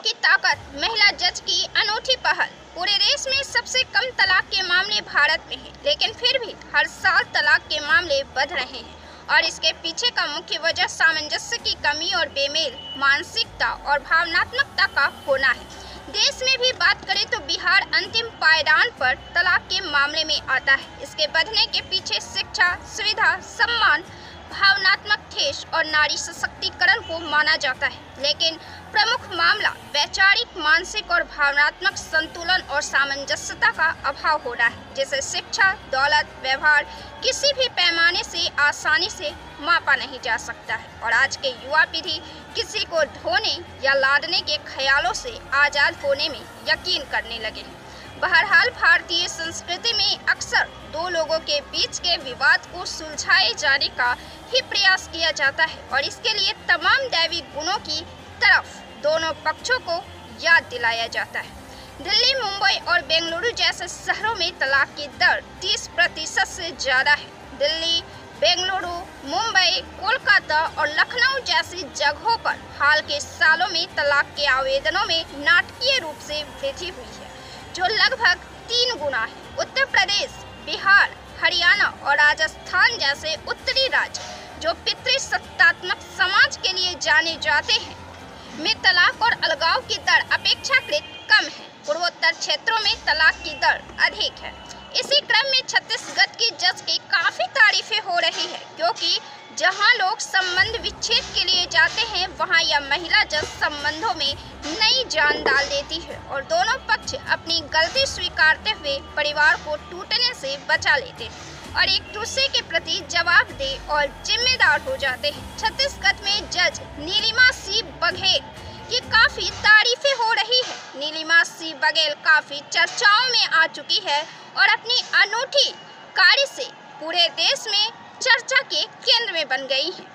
की ताकत, महिला जज की अनूठी पहल। पूरे देश में सबसे कम तलाक के मामले भारत में हैं, लेकिन फिर भी हर साल तलाक के मामले बढ़ रहे हैं और इसके पीछे का मुख्य वजह सामंजस्य की कमी और बेमेल मानसिकता और भावनात्मकता का होना है। देश में भी बात करें तो बिहार अंतिम पायदान पर तलाक के मामले में आता है। इसके बढ़ने के पीछे शिक्षा, सुविधा, सम्मान, भावनात्मक ठेस और नारी सशक्तिकरण को माना जाता है, लेकिन प्रमुख मामला वैचारिक, मानसिक और भावनात्मक संतुलन और सामंजस्यता का अभाव हो रहा है, जिसे शिक्षा, दौलत, व्यवहार किसी भी पैमाने से आसानी से मापा नहीं जा सकता है। और आज के युवा पीढ़ी किसी को ढोने या लादने के ख्यालों से आज़ाद होने में यकीन करने लगे हैं। बहरहाल भारतीय संस्कृति में अक्सर दो लोगों के बीच के विवाद को सुलझाए जाने का ही प्रयास किया जाता है और इसके लिए तमाम दैवी गुणों की तरफ दोनों पक्षों को याद दिलाया जाता है। दिल्ली, मुंबई और बेंगलुरु जैसे शहरों में तलाक की दर 30% से ज़्यादा है। दिल्ली, बेंगलुरु, मुंबई, कोलकाता और लखनऊ जैसी जगहों पर हाल के सालों में तलाक के आवेदनों में नाटकीय रूप से वृद्धि हुई है, जो लगभग 3 गुना है। उत्तर प्रदेश, बिहार, हरियाणा और राजस्थान जैसे उत्तरी राज्य, जो पितृसत्तात्मक समाज के लिए जाने जाते हैं, में तलाक और अलगाव की दर अपेक्षाकृत कम है। पूर्वोत्तर क्षेत्रों में तलाक की दर अधिक है। इसी क्रम में छत्तीसगढ़ की जज की काफ़ी तारीफें हो रही है, क्योंकि जहां लोग संबंध विच्छेद के लिए जाते हैं, वहां यह महिला जज संबंधों में नई जान डाल देती है और दोनों पक्ष अपनी गलती स्वीकारते हुए परिवार को टूटने से बचा लेते हैं और एक दूसरे के प्रति जवाबदेह और जिम्मेदार हो जाते हैं। छत्तीसगढ़ में जज नीलिमा सी बघेल की काफ़ी तारीफें हो रही है। नीलिमा सी बघेल काफ़ी चर्चाओं में आ चुकी है और अपनी अनूठी कार्य से पूरे देश में चर्चा के केंद्र में बन गई हैं।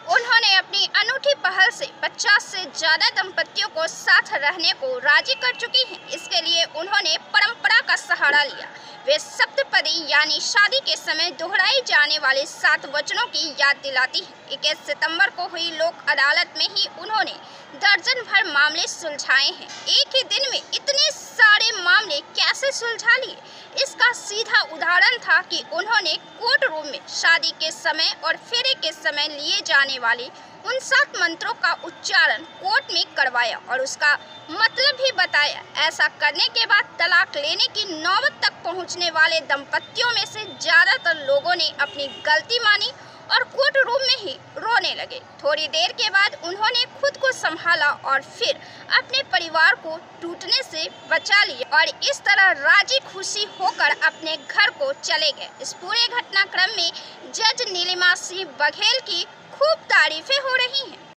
उन्होंने अपनी अनूठी पहल से 50 से ज़्यादा दंपतियों को साथ रहने को राजी कर चुकी हैं। इसके लिए उन्होंने परंपरा का सहारा लिया। वे सप्तपदी यानी शादी के समय दोहराई जाने वाले 7 वचनों की याद दिलाती हैं। 21 सितंबर को हुई लोक अदालत में ही उन्होंने दर्जन भर मामले सुलझाए हैं। एक ही दिन में इतने सारे मामले कैसे सुलझा लिए? इसका सीधा उदाहरण था कि उन्होंने कोर्ट रूम में शादी के समय और फेरे के समय लिए जाने वाले उन 7 मंत्रों का उच्चारण कोर्ट में करवाया और उसका मतलब भी बताया। ऐसा करने के बाद तलाक लेने की नौबत तक पहुंचने वाले दंपतियों में से ज़्यादातर लोगों ने अपनी गलती मानी और कोर्ट रूम में ही रोने लगे। थोड़ी देर के बाद उन्होंने खुद को संभाला और फिर अपने परिवार को टूटने से बचा लिया और इस तरह राजी खुशी होकर अपने घर को चले गए। इस पूरे घटनाक्रम में जज नीलिमा सी बघेल की खूब तारीफें हो रही हैं।